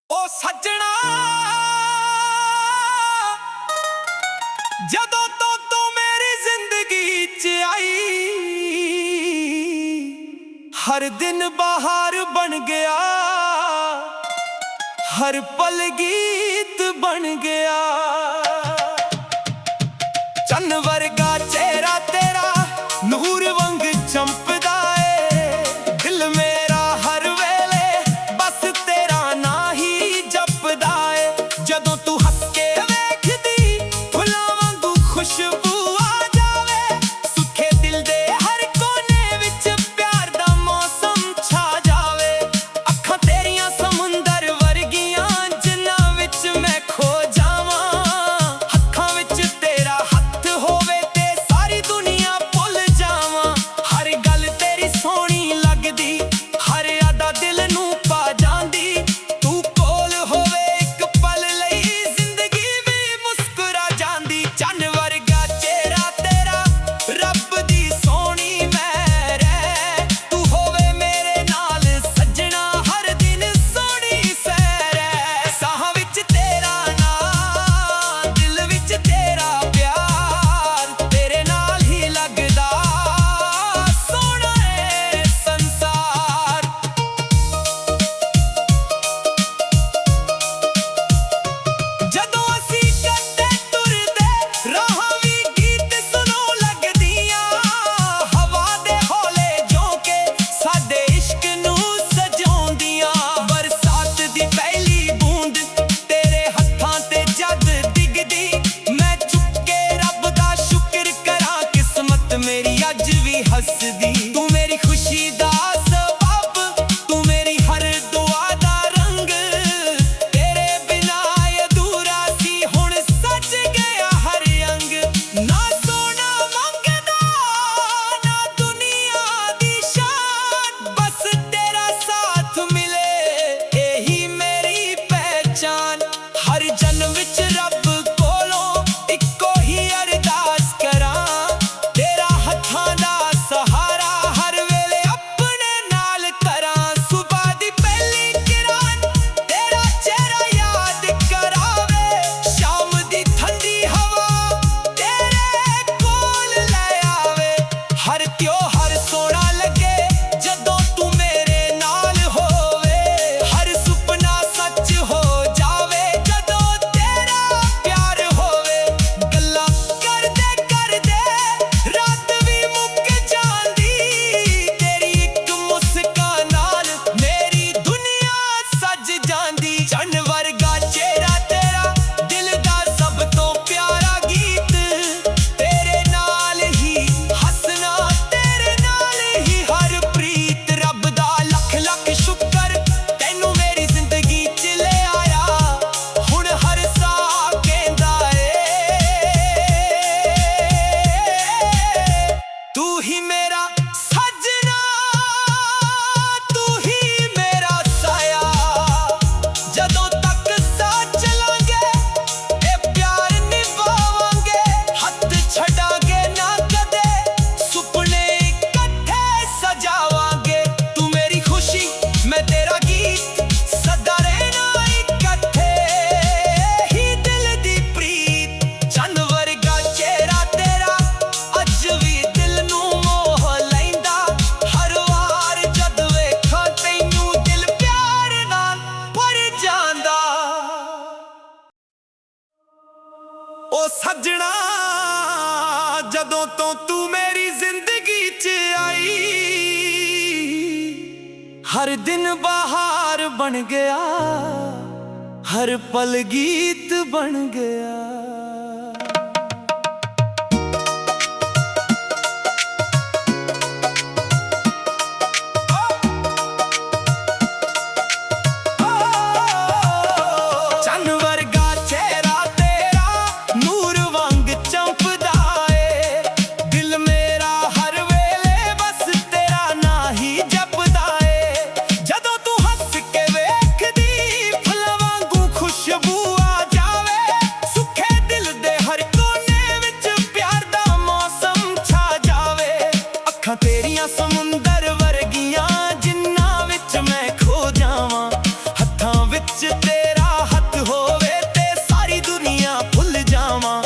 ओ सजना जदों तो तू मेरी जिंदगी च आई, हर दिन बहार बन गया, हर पल गीत बन गया। चन्न वर्गा चेहरा तेरा नूर वांग चमकदा है, दिल मेरा हर वेले बस तेरा ना ही जपदा है। जदों तू हस के वेखदी फुल्लां वांगू खुशबू आ जावे, सुखे दिल दे हर कोने विच प्यार दा मौसम छा जावे। अखां तेरियां समुंदर वर्गियां जिन्हां विच मैं खो जावां, हत्थां विच तेरा हत्थ होवे ते सारी दुनिया भुल जावां। हर गल तेरी सोहणी लगदी, हर यादा दिल नूं पा जांदी। तू कोल होवे इक पल लई जिंदगी भी मुस्कुरा जांदी। चन्न वर्गा चेहरा तेरा रब दी सोहणी मेहर है, तू होवे मेरे नाल सजना हर दिन सोहणी सैर है। साहां विच तेरा नाम, दिल विच तेरा प्यार, तेरे नाल ही लगदा सोहना है संसार। जदों असीं कट्टे तुरदे राहां वी गीत सुनों लगदियां, हवा दे हौले झोंके साडे इश्क नूं सजाउंदियां। बरसात दी पहली बूंद तेरे हत्थां ते जद डिगदी, मैं चुप के रब दा शुक्र करां किस्मत मेरी अज भी हसदी। तू मेरी खुशी दा सबब, तू मेरी हर दुआ दा रंग, तेरे बिना अधूरा सी हुण सज गया हर अंग। ना सोना मंगदा ना दुनिया दी शान, बस तेरा साथ मिले यही मेरी पहचान। हर जन्म विच रब कोलों इक्को ही अरदास करां, तेरा हत्थां दा सहारा हर वेले अपने नाल करां। सुबह दी पहली किरण तेरा चेहरा याद करावे, शाम दी ठंडी हवा तेरे कोल ले आवे। हर त्योहार सोहना लगे जदों तू मेरे नाल होवे, हर सुपना सच हो जावे जदों तेरा प्यार होवे। गल्लां करदे करदे रात भी मुक जांदी, तेरी इक मुस्कान नाल मेरी दुनिया सज जांदी। चन्न वर्गा चेहरा तेरा दिल दा सब तो प्यारा गीत, तेरे नाल ही हसना तेरे नाल ही हर प्रीत। रब दा लख लख शुक्र तैनू मेरी जिंदगी च ले आया, हुण हर साह कहंदा तू ही मेरा सजना, तू ही मेरा साया। जदों तक साथ चलांगे ए प्यार निभावांगे, हत्थ छड़ांगे ना कदे सुपने इकट्ठे सजावांगे। तू मेरी खुशी मैं तेरा गीत, सदा रहना इकट्ठे ही दिल दी प्रीत। चन्न वर्गा चेहरा तेरा अज भी दिल नूं मोह लैंदा, हर वार जद वेखां तैनू दिल प्यार नाल भर जांदा। ओ सजना जदों तो तू मेरी जिंदगी च आई, हर दिन बहार बन गया, हर पल गीत बन गया। चन्न वर्गा चेहरा तेरा नूर वांग चमकदा है, दिल मेरा हर वेले बस तेरा ना ही जपदा है। जदों तू हस के वेखदी फुल्लां वांगू खुशबू आ जावे, सुखे ਵਿੱਚ ਤੇਰਾ ਹੱਥ ਹੋਵੇ ਤੇ ਸਾਰੀ ਦੁਨੀਆ ਭੁੱਲ ਜਾਵਾਂ।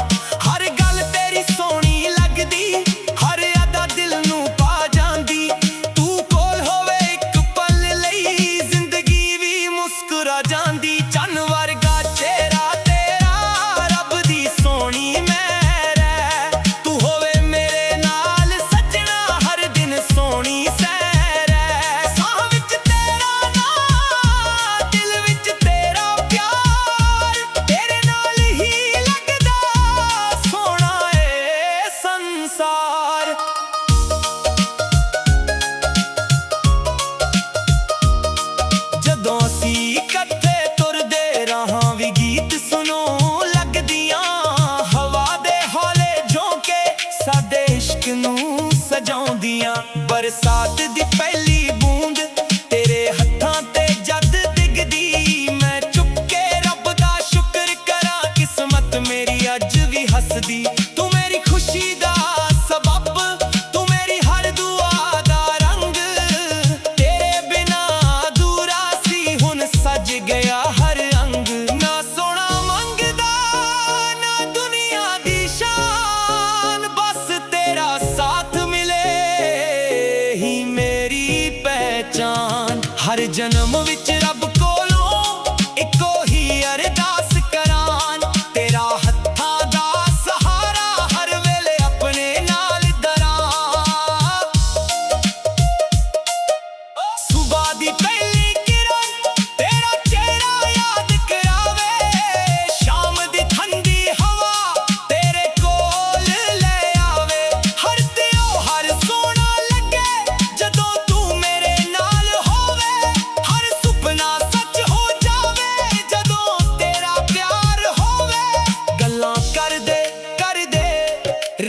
ਹਰ ਗੱਲ ਤੇਰੀ ਸੋਹਣੀ ਲੱਗਦੀ, ਹਰ ਅਦਾ ਦਿਲ ਨੂੰ ਪਾ ਜਾਂਦੀ। ਤੂੰ ਕੋਲ ਹੋਵੇ ਇੱਕ ਪਲ ਲਈ ਜ਼ਿੰਦਗੀ ਵੀ ਮੁਸਕਰਾ ਜਾਂਦੀ। ਚੰਨ ਵਰਗਾ ਚਿਹਰਾ ਤੇਰਾ, ਰੱਬ ਦੀ ਸੋਹਣੀ ਮਿਹਰ ਹੈ। ਤੂੰ ਹੋਵੇ ਮੇਰੇ ਨਾਲ ਸੱਜਣਾ, ਹਰ ਦਿਨ ਸੋਹਣੀ ਸੈਰ ਹੈ। ਸਾਹ ਵਿੱਚ ਤੇਰਾ ਨਾਂ, ਦਿਲ ਵਿੱਚ ਤੇਰਾ ਪਿਆਰ, ਤੇਰੇ ਨਾਲ ਹੀ ਲੱਗਦਾ ਸੋਹਣਾ ਏ ਸੰਸਾਰ। ਜਦੋਂ ਅਸੀਂ ਇਕੱਠੇ ਤੁਰਦੇ ਰਾਹਾਂ ਵੀ ਗੀਤ ਸੁਣੋ ਲੱਗਦੀਆਂ। ਹਵਾ ਦੇ ਹੌਲੇ ਝੋਂਕੇ ਸਾਡੇ ਇਸ਼ਕ ਨੂੰ ਸਜਾਉਂਦੀਆਂ। ਬਰਸਾਤ ਦੀ ਪਹਿਲੀ ਬੂੰਦ ਤੇਰੇ ਹੱਥਾਂ ਤੇ ਜਦ ਡਿੱਗਦੀ, ਮੈਂ ਚੁੱਪ ਕੇ ਰੱਬ ਦਾ ਸ਼ੁਕਰ ਕਰਾਂ, ਕਿਸਮਤ ਮੇਰੀ ਅੱਜ ਵੀ ਹੱਸਦੀ। ਤੂੰ ਮੇਰੀ ਖੁਸ਼ੀ ਦਾ ਸਬੱਬ, ਤੂੰ ਮੇਰੀ ਹਰ ਦੁਆ ਦਾ ਰੰਗ, ਤੇਰੇ ਬਿਨਾ ਅਧੂਰਾ ਸੀ ਹੁਣ ਸਜ ਗਿਆ ਹਰ ਅੰਗ। ਨਾ ਸੋਹਣਾ ਮੰਗਦਾ ਨਾ ਦੁਨੀਆ ਦੀ ਸ਼ਾਨ, ਬਸ ਤੇਰਾ ਸਾਥ ਮਿਲੇ ਹੀ ਮੇਰੀ ਪਹਿਚਾਨ। ਹਰ ਜਨਮ ਵਿੱਚ ਰੱਬ ਕੋਲੋਂ ਇੱਕੋ ਹੀ ਅਰਦਾਸ ਕਰਾਂ, ਤੇਰਾ ਹੱਥਾਂ ਦਾ ਸਹਾਰਾ ਹਰ ਵੇਲੇ ਆਪਣੇ ਨਾਲ ਦਰਾਂ। ਸੁਬਹ ਦੀ ਪਹਿਲੀ ਕਿਰਨ ਤੇਰਾ ਚਿਹਰਾ ਯਾਦ ਕਰਾਵੇ, ਸ਼ਾਮ ਦੀ ਠੰਡੀ ਹਵਾ ਤੇਰੇ ਕੋਲ ਲੈ ਆਵੇ। ਹਰ ਤਿਉਹਾਰ ਸੋਹਣਾ ਲੱਗੇ ਜਦੋਂ ਤੂੰ ਮੇਰੇ ਨਾਲ ਹੋਵੇ, ਹਰ ਸੁਪਨਾ ਸੱਚ ਹੋ ਜਾਵੇ ਜਦੋਂ ਤੇਰਾ ਪਿਆਰ ਹੋਵੇ। ਗੱਲਾਂ ਕਰਦੇ ਕਰਦੇ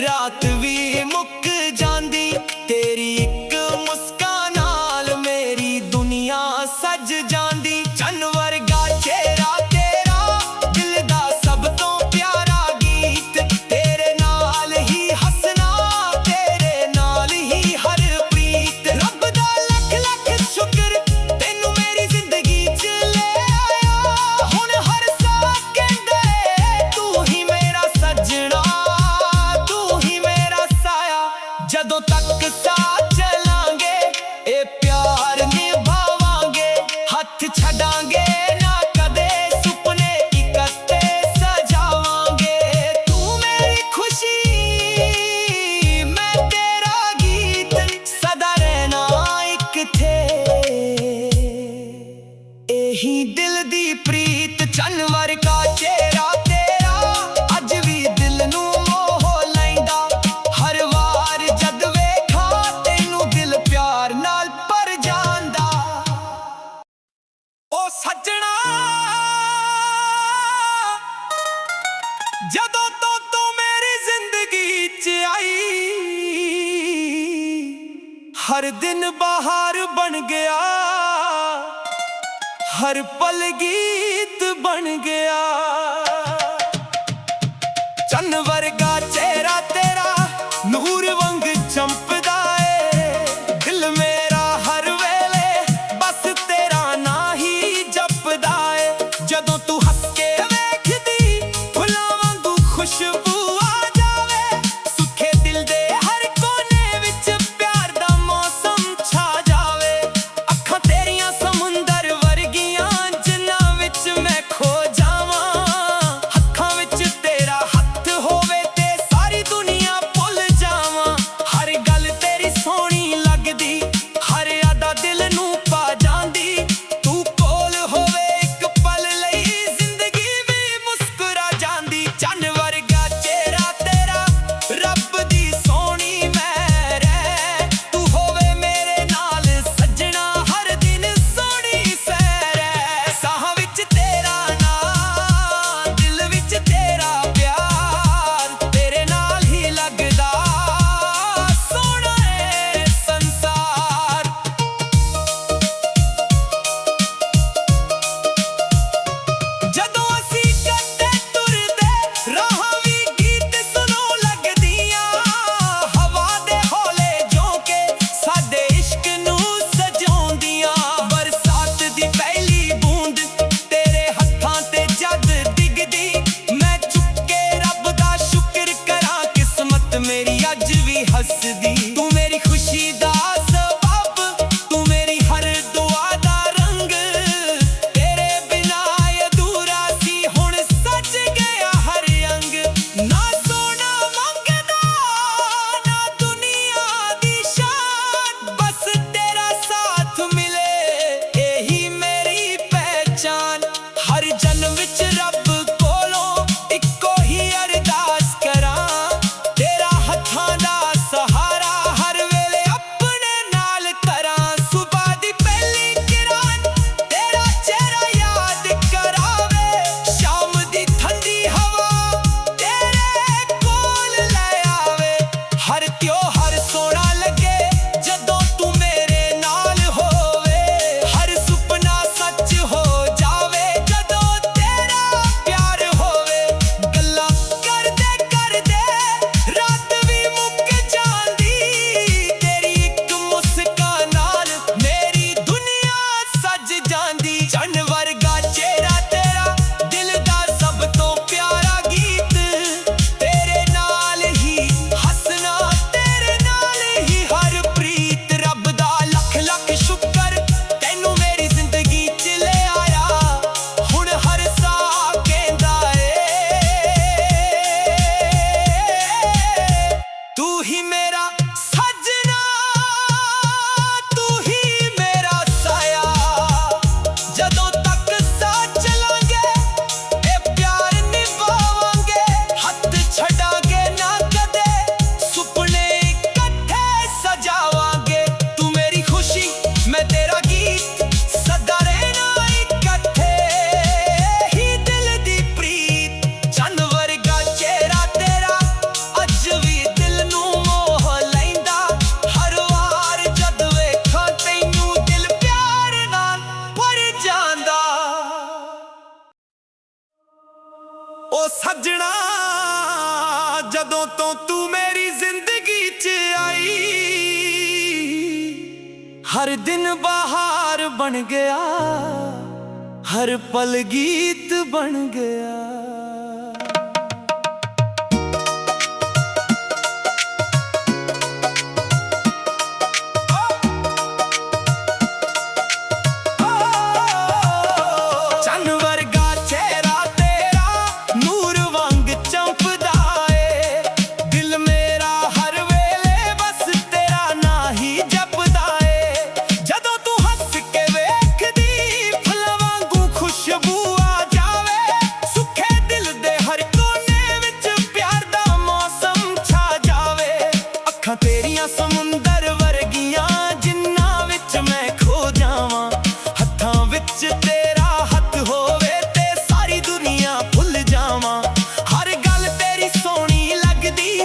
ਰਾਤ ਵੀ ਮੁੱਕ ਜਾਂਦੀ, ਤੇਰੀ ਇੱਕ ਮੁਸਕਾਨ ਨਾਲ ਮੇਰੀ ਦੁਨੀਆ ਸਜ ਜਾਂਦੀ। ਚੰਨ ਵਰਗਾ ਚਿਹਰਾ ਤੇਰਾ, ਦਿਲ ਦਾ ਸਭ ਤੋਂ ਪਿਆਰਾ ਗੀਤ, ਤੇਰੇ ਨਾਲ ਹੀ ਹੱਸਣਾ, ਤੇਰੇ ਨਾਲ ਹੀ ਹਰ ਪ੍ਰੀਤ। ਰੱਬ ਦਾ ਲੱਖ ਲੱਖ ਸ਼ੁਕਰ ਤੈਨੂੰ ਮੇਰੀ ਜ਼ਿੰਦਗੀ 'ਚ ਲੈ ਆਇਆ। ਹੁਣ ਹਰ ਸੈਕਿੰਡ ਤੂੰ ਹੀ ਮੇਰਾ ਸੱਜਣਾ, ਤੂੰ ਹੀ ਮੇਰਾ ਸਾਇਆ। ਜਦੋਂ ਤੱਕ ਸਾਥ ਚਲਾਂਗੇ ਇਹ ਪਿਆਰ ਨਿਭਾਵਾਂਗੇ, ਹੱਥ ਛੱਡਾਂਗੇ ਨਾ ਕਦੇ, ਸੁਪਨੇ ਇਕੱਠੇ ਸਜਾਵਾਂਗੇ। ਤੂੰ ਮੇਰੀ ਖੁਸ਼ੀ ਮੈਂ ਤੇਰਾ ਗੀਤ, ਸਦਾ ਰਹਿਣਾ ਇਕੱਠੇ ਇਹੀ ਦਿਲ ਦੀ ਪ੍ਰੀਤ। ਚੰਨ ਵਰਗਾ ਚਿਹਰਾ ਤੇਰਾ ਅੱਜ ਵੀ ਦਿਲ ਨੂੰ ਮੋਹ ਲੈਂਦਾ, ਹਰ ਵਾਰ ਜਦ ਵੇਖਾਂ ਤੈਨੂੰ ਦਿਲ ਪਿਆਰ ਨਾਲ ਭਰ ਜਾਂਦਾ। ਓ ਸੱਜਣਾ ਜਦੋਂ ਤੋਂ ਤੂੰ ਮੇਰੀ ਜ਼ਿੰਦਗੀ 'ਚ ਆਈ, ਹਰ ਦਿਨ ਬਹਾਰ ਬਣ ਗਿਆ, ਹਰ ਪਲ ਗੀਤ ਬਣ ਗਿਆ। ਚੰਨ ਵਰਗਾ ਚਿਹਰਾ ਤੇਰਾ ਨੂਰ ਵਾਂਗ ਚਮਕਦਾ ਏ, ਦਿਲ ਮੇਰਾ ਹਰ ਵੇਲੇ ਬਸ ਤੇਰਾ ਨਾਂ ਹੀ ਜਪਦਾ ਏ। ਜਦੋਂ ਤੂੰ ਹੱਸ ਕੇ ਵੇਖਦੀ ਫੁੱਲਾਂ ਵਾਂਗੂ ਖੁਸ਼ਬੂ ਆ ਜਾਵੇ, ਸੁੱਖੇ ਦਿਲ ਦੇ ਹਰ ਕੋਨੇ ਵਿੱਚ ਪਿਆਰ ਦਾ ਮੌਸਮ ਛਾ ਜਾਵੇ। ਅੱਖਾਂ ਤੇਰੀਆਂ ਸਮੁੰਦਰ ਵਰਗੀਆਂ ਜਿਨ੍ਹਾਂ ਵਿੱਚ ਮੈਂ ਖੋ ਜਾਵਾਂ, ਅੱਖਾਂ ਵਿੱਚ ਤੇਰਾ ਹੱਥ ਹੋਵੇ ਤੇ ਸੱਜਣਾ ਜਦੋਂ ਤੋਂ ਤੂੰ ਮੇਰੀ ਜ਼ਿੰਦਗੀ 'ਚ ਆਈ ਹਰ ਦਿਨ ਬਹਾਰ ਬਣ ਗਿਆ ਹਰ ਪਲ ਗੀਤ ਬਣ ਗਿਆ ਤੇਰੀਆਂ ਸਮੁੰਦਰ ਵਰਗੀਆਂ ਜਿੰਨਾਂ ਵਿੱਚ ਮੈਂ ਖੋ ਜਾਵਾਂ ਹੱਥਾਂ ਵਿੱਚ ਤੇਰਾ ਹੱਥ ਹੋਵੇ ਤੇ ਸਾਰੀ ਦੁਨੀਆ ਭੁੱਲ ਜਾਵਾਂ ਹਰ ਗੱਲ ਤੇਰੀ ਸੋਹਣੀ ਲੱਗਦੀ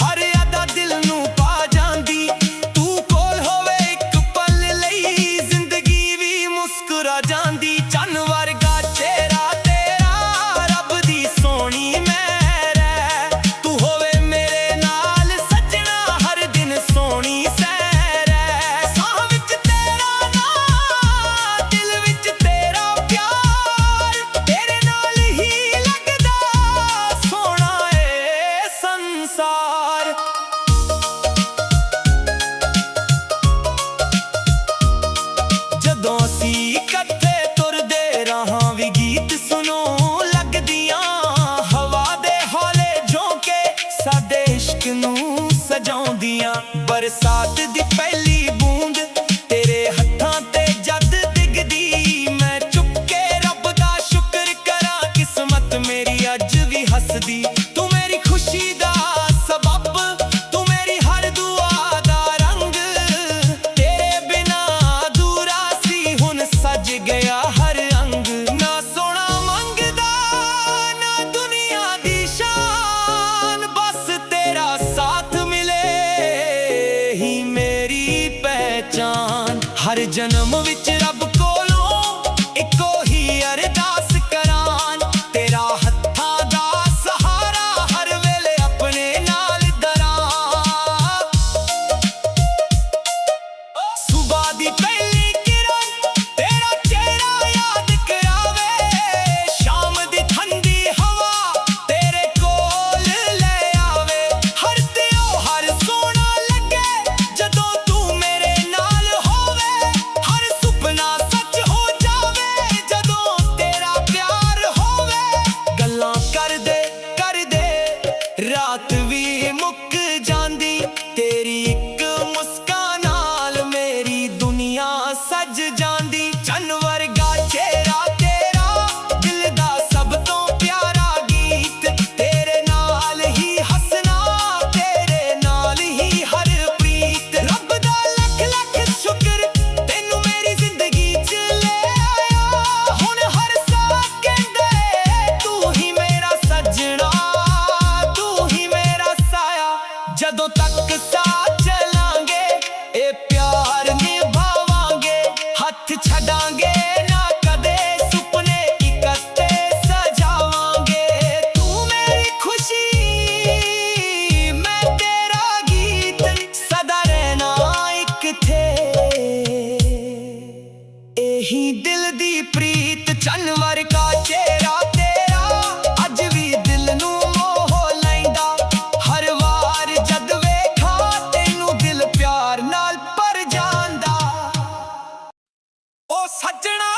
ਹਰ ਅਦਾ ਦਿਲ ਨੂੰ ਪਾ ਜਾਂਦੀ ਤੂੰ ਕੋਲ ਹੋਵੇ ਇੱਕ ਪਲ ਲਈ ਜ਼ਿੰਦਗੀ ਵੀ ਮੁਸਕਰਾ ਜਾਂਦੀ ਚੰਨ ਵਰਗਾ ਚਿਹਰਾ ਤੇਰਾ ਰੱਬ ਦੀ ਸੋਹਣੀ ਮੈਂ ਰਹਿ ਤੂੰ ਹੋਵੇ ਮੇਰੇ ਨਾਲ ਸੱਜਣਾ ਹਰ ਦਿਨ ਸੋਹਣੀ ਸੈਰ ਹੈ ਸਾਹ ਵਿੱਚ ਤੇਰਾ ਨਾਂ ਦਿਲ ਵਿੱਚ ਤੇਰਾ ਪਿਆਰ ਤੇਰੇ ਨਾਲ ਹੀ ਲੱਗਦਾ ਸੋਹਣਾ ਏ ਸੰਸਾਰ ਜਦੋਂ ਅਸੀਂ ਇਕੱਠੇ ਤੁਰਦੇ ਰਹਾਂ ਵੀ ਗੀਤ ਸੁਣੋ ਲੱਗਦੀਆਂ ਹਵਾ ਦੇ ਹੌਲੇ ਝੋਂਕੇ ਸਾਡੇ ਇਸ਼ਕ ਨੂੰ ਸਜਾਉਂਦੀਆਂ ਬਰਸਾਤ ਦੀ ਪਹਿਲੀ ਬੂੰਦ ਤੇਰੇ ਹੱਥਾਂ ਤੇ ਜਦ ਡਿੱਗਦੀ ਮੈਂ ਚੁੱਪ ਕੇ ਰੱਬ ਦਾ ਸ਼ੁਕਰ ਕਰਾਂ ਕਿਸਮਤ ਮੇਰੀ ਅੱਜ ਵੀ ਹੱਸਦੀ ਤੂੰ ਮੇਰੀ ਖੁਸ਼ੀ ਦਾ ਸਬੱਬ ਤੂੰ ਮੇਰੀ ਹਰ ਦੁਆ ਦਾ ਰੰਗ ਤੇਰੇ ਬਿਨਾ ਅਧੂਰਾ ਸੀ ਹੁਣ ਸਜ ਗਿਆ ਹਰ ਅੰਗ ਨਾ ਸੋਹਣਾ ਮੰਗਦਾ ਨਾ ਦੁਨੀਆ ਦੀ ਸ਼ਾਨ ਬਸ ਤੇਰਾ ਸਾਥ ਮਿਲੇ ਹੀ ਮੇਰੀ ਪਹਿਚਾਨ ਹਰ ਜਨਮ ਵਿੱਚ ਰੱਬ ਕੋਲੋਂ ਇੱਕੋ ਹੀ ਅਰਦਾਸ ਕਰਾਂ ਤੇਰਾ ਹੱਥਾਂ ਦਾ ਸਹਾਰਾ ਹਰ ਵੇਲੇ ਆਪਣੇ ਨਾਲ ਦਰਾਂ ਸੁਬਹ ਦੀ ਪਹਿਲੀ ਕਿਰਨ ਤੇਰਾ ਚਿਹਰਾ ਯਾਦ ਕਰਾਵੇ ਸ਼ਾਮ ਦੀ ਠੰਡੀ ਹਵਾ ਤੇਰੇ ਕੋਲ ਲੈ ਆਵੇ ਹਰ ਤਿਉਹਾਰ ਸੋਹਣਾ ਲੱਗੇ ਜਦੋਂ ਤੂੰ ਮੇਰੇ ਨਾਲ ਹੋਵੇ ਹਰ ਸੁਪਨਾ ਸੱਚ ਹੋ ਜਾਵੇ ਜਦੋਂ ਤੇਰਾ ਪਿਆਰ ਹੋਵੇ ਗੱਲਾਂ ਕਰਦੇ ਕਰਦੇ ਰਾਤ ਵੀ ਮੁੱਕ ਜਾਂਦੀ ਤੇਰੀ ਇੱਕ ਮੁਸਕਾਨ ਨਾਲ ਮੇਰੀ ਦੁਨੀਆ ਸਜ ਜਾਂਦੀ ਚੰਨ ਵਰਗਾ ਚਿਹਰਾ ਤੇਰਾ ਦਿਲ ਦਾ ਸਭ ਤੋਂ ਪਿਆਰਾ ਗੀਤ ਤੇਰੇ ਨਾਲ ਹੀ ਹੱਸਣਾ ਤੇਰੇ ਨਾਲ ਹੀ ਹਰ ਪ੍ਰੀਤ ਰੱਬ ਦਾ ਲੱਖ ਲੱਖ ਸ਼ੁਕਰ ਤੈਨੂੰ ਮੇਰੀ ਜ਼ਿੰਦਗੀ 'ਚ ਲੈ ਆਇਆ ਹੁਣ ਹਰ ਸਾਹ ਕਹਿੰਦੇ ਤੂੰ ਹੀ ਮੇਰਾ ਸੱਜਣਾ ਤੂੰ ਹੀ ਮੇਰਾ ਸਾਇਆ ਜਦੋਂ ਤੱਕ ਸਾਥ ਚਲਾਂਗੇ ਇਹ ਪਿਆਰ ਨਿਭਾਵਾਂਗੇ ਹੱਥ ਛੱਡਾਂਗੇ ਨਾ ਕਦੇ ਸੁਪਨੇ ਇਕੱਠੇ ਸਜਾਵਾਂਗੇ ਤੂੰ ਮੇਰੀ ਖੁਸ਼ੀ ਮੈਂ ਤੇਰਾ ਗੀਤ ਸਦਾ ਰਹਿਣਾ ਇਕੱਠੇ ਇਹੀ ਦਿਲ ਦੀ ਪ੍ਰੀਤ ਚੰਨ ਵਰਗਾ ਚਿਹਰਾ ਤੇਰਾ ਅੱਜ ਵੀ ਦਿਲ ਨੂੰ ਮੋਹ ਲੈਂਦਾ ਹਰ ਵਾਰ ਜਦ ਵੇਖਾਂ ਤੈਨੂੰ ਦਿਲ ਪਿਆਰ ਨਾਲ ਭਰ ਜਾਂਦਾ ਓ ਸੱਜਣਾ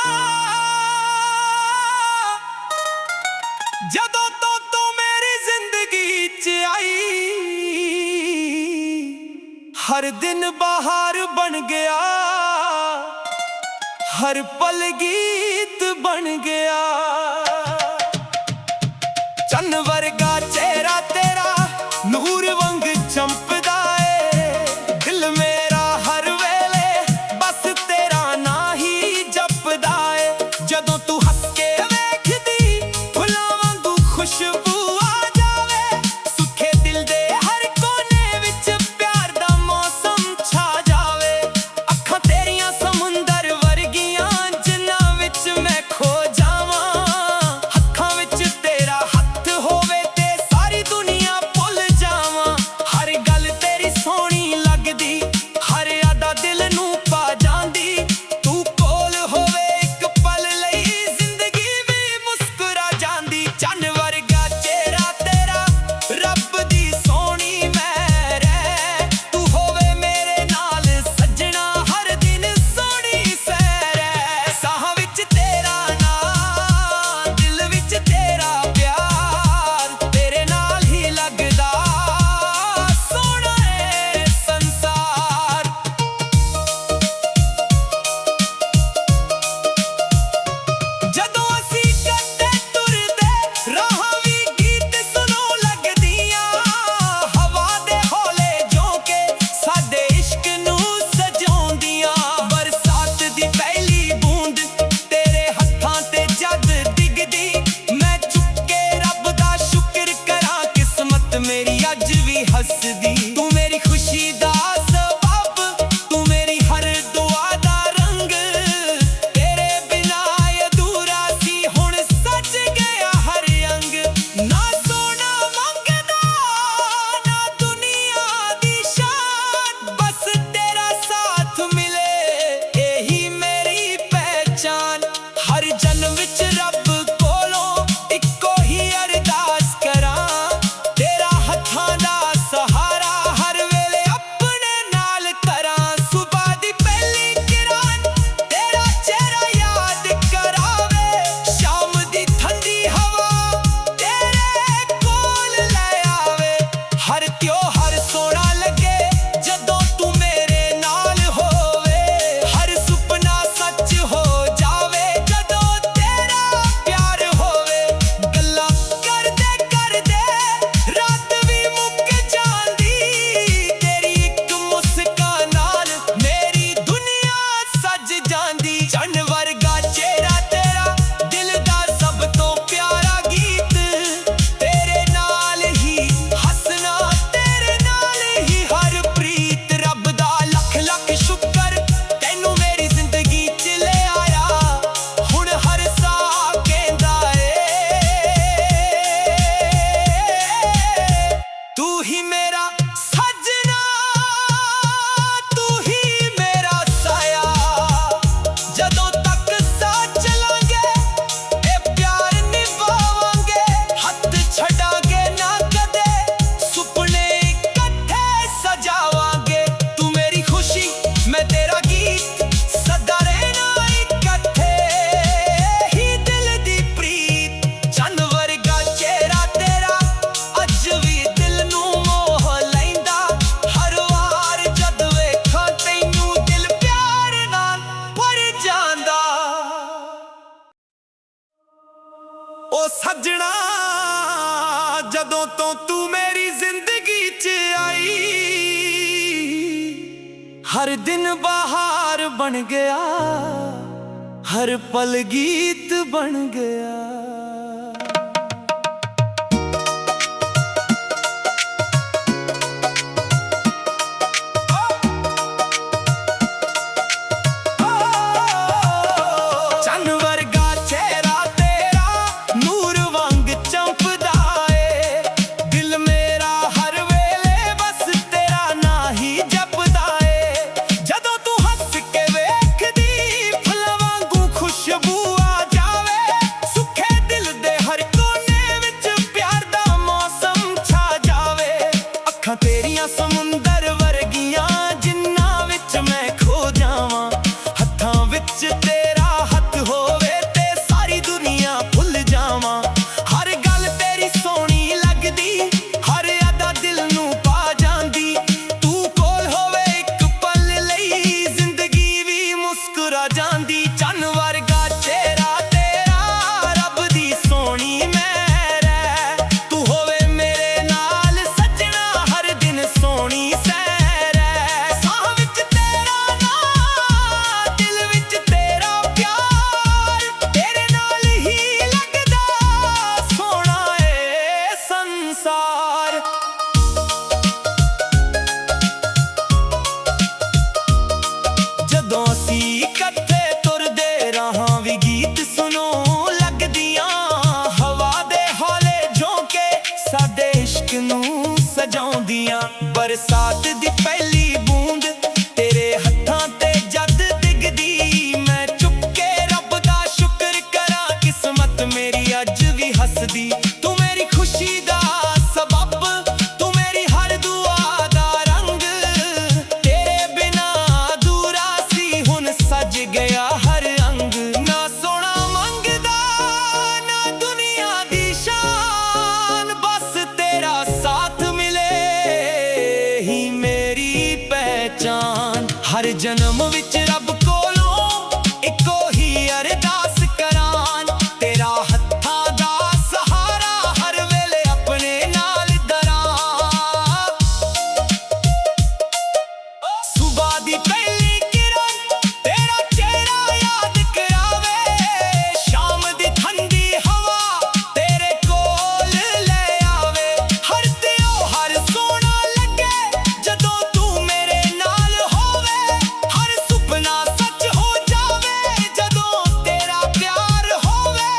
ਜਦੋਂ ਤੋਂ ਤੂੰ ਮੇਰੀ ਜ਼ਿੰਦਗੀ 'ਚ ਆਈ ਹਰ ਦਿਨ ਬਹਾਰ ਬਣ ਗਿਆ ਹਰ ਪਲ ਗੀਤ ਬਣ ਗਿਆ ਚੰਨ ਵਰਗਾ ਚਿਹਰਾ ਤੇਰਾ ਨੂਰ ਵਾਂਗ ਚਮਕਦਾ ਏ ਦਿਲ ਮੇਰਾ ਹਰ ਵੇਲੇ ਬਸ ਤੇਰਾ ਨਾਂ ਹੀ ਜਪਦਾ ਏ ਜਦੋਂ ਤੂੰ ਹੱਸ ਕੇ ਵੇਖਦੀ ਫੁੱਲਾਂ ਵਾਂਗੂ ਖੁਸ਼ਬੂ ਆ ਜਾਵੇ ਸੁੱਖੇ ਦਿਲ ਦੇ ਹਰ ਕੋਨੇ ਵਿੱਚ ਪਿਆਰ ਦਾ ਮੌਸਮ ਛਾ ਜਾਵੇ ਅੱਖਾਂ ਤੇਰੀਆਂ ਸਮੁੰਦਰ ਵਰਗੀਆਂ ਜਿੰਨਾਂ ਵਿੱਚ ਮੈਂ ਖੋ ਜਾਵਾਂ ਹੱਥਾਂ ਵਿੱਚ ਤੇਰਾ ਹੱਥ ਹੋਵੇ ओ सजना जदों तो तू मेरी जिंदगी च आई, हर दिन बहार बन गया, हर पल गीत बन गया। तेरियां समुंदर वर्गियां जिन्ना विच मैं खो जावां, हत्थां विच तेरा हत्थ होवे ते सारी दुनिया भुल जावां। हर गल तेरी सोहनी लगदी, हर अदा दिल नूं पा जांदी, तू कोल होवे इक पल लई जिंदगी भी मुस्कुरा जांदी। चन्न वर्गा चेहरा तेरा रब दी सोहनी मेहर है, तू होवे मेरे नाल सजना हर दिन सोहनी सैर है। साह विच तेरा नाम, दिल विच तेरा प्यार, तेरे नाल ही लगदा सोहना ए संसार। जदों असी इकट्ठे तुरदे राहां वी गीत सुनो लगदियां, हवा दे हौले झोंके साडे इश्क नूं सजाउंदियां। बरसात दी पहली बूंद तेरे हत्थां ते जद डिगदी, मैं चुप के रब दा शुक्र करां किस्मत मेरी अज भी हसदी। तू मेरी खुशी दा सबब, तू मेरी हर दुआ दा रंग, तेरे बिना अधूरा सी हुण सज गया हर अंग। ना सोना मंगदा ना दुनिया दी शान, बस तेरा साथ मिले ही मेरी पहचान। हर जन्म विच रब कोलों इको ही अरदास करान, तेरा हत्थां दा सहारा हर वेले अपने नाल दरां। सुबह दी पहली किरण तेरा चेहरा याद करावे, शाम दी ठंडी हवा तेरे कोल ले आवे। हर त्योहार सोहना लगे जदों तू मेरे नाल होवे, हर सुपना सच हो जावे जदों तेरा प्यार होवे।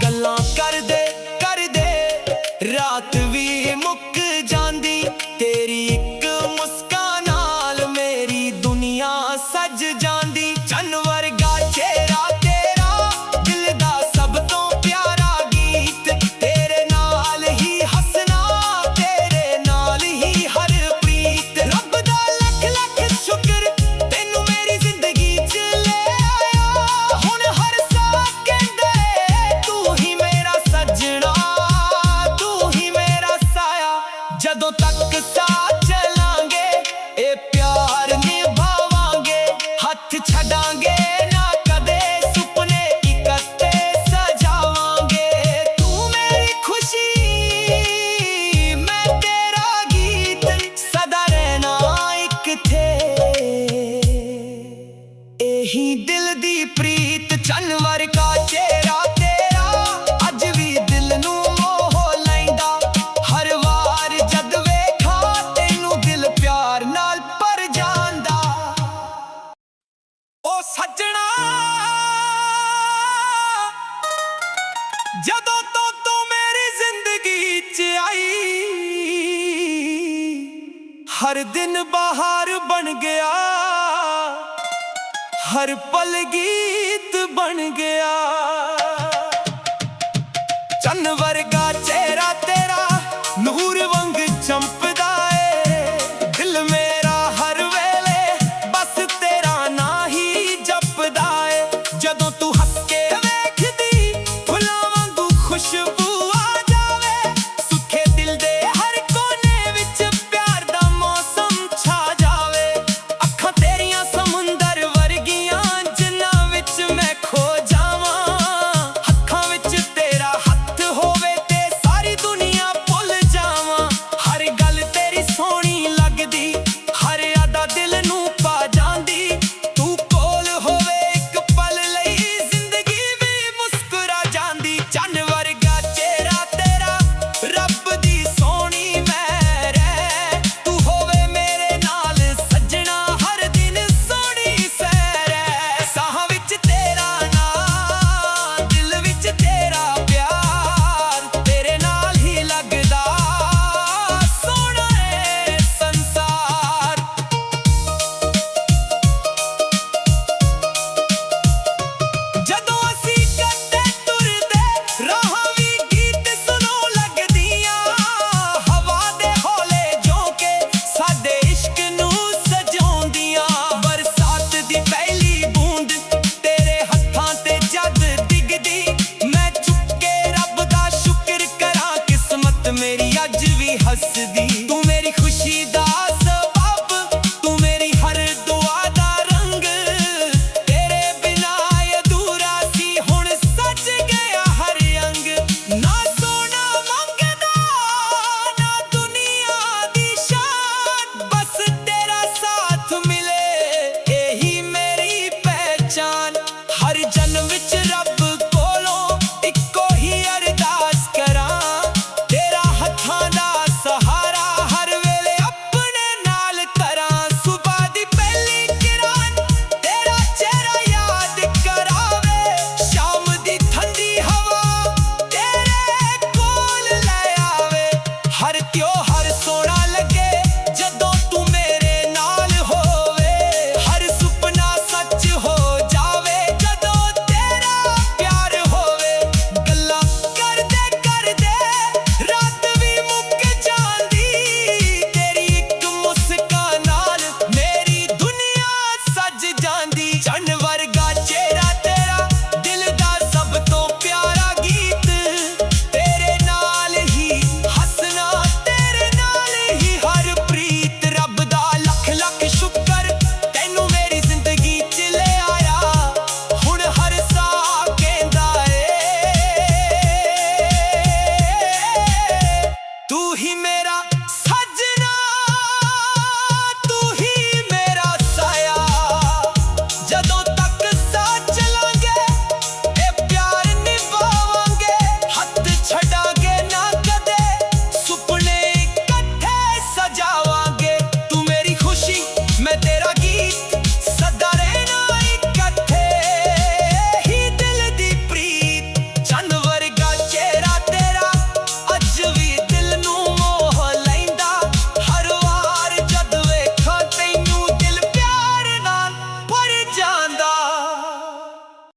गल्लां करदे रात भी मुक जांदी, तेरी इक मुस्कान नाल मेरी दुनिया सज जांदी। चन्न वर्गा चेहरा तेरा, दिल दा सब तो प्यारा गीत, तेरे नाल ही हसना तेरे नाल ही हर प्रीत। रब दा लख लख शुक्र तैनू मेरी जिंदगी च ले आया, हुण हर सेकंड तू ही मेरा सजना, तू ही मेरा साया। जदों तक साथ चलांगे ए प्यार निभावांगे, हथ छड़ांगे ना कदे सुपने इकट्ठे सजावांगे। तू मेरी खुशी मैं तेरा गीत, सदा रहना इकट्ठे एही दिल दी प्रीत। चन्न वर्गा चेहरा तेरा अज भी दिल नूं मोह लैंदा, हर वार जद वेखा तैनू दिल प्यार नाल भर जांदा। ओ सजना जदों तो तू मेरी जिंदगी च आई, हर दिन बहार बन गया, हर पल गीत बन गया। चन्न वर्गा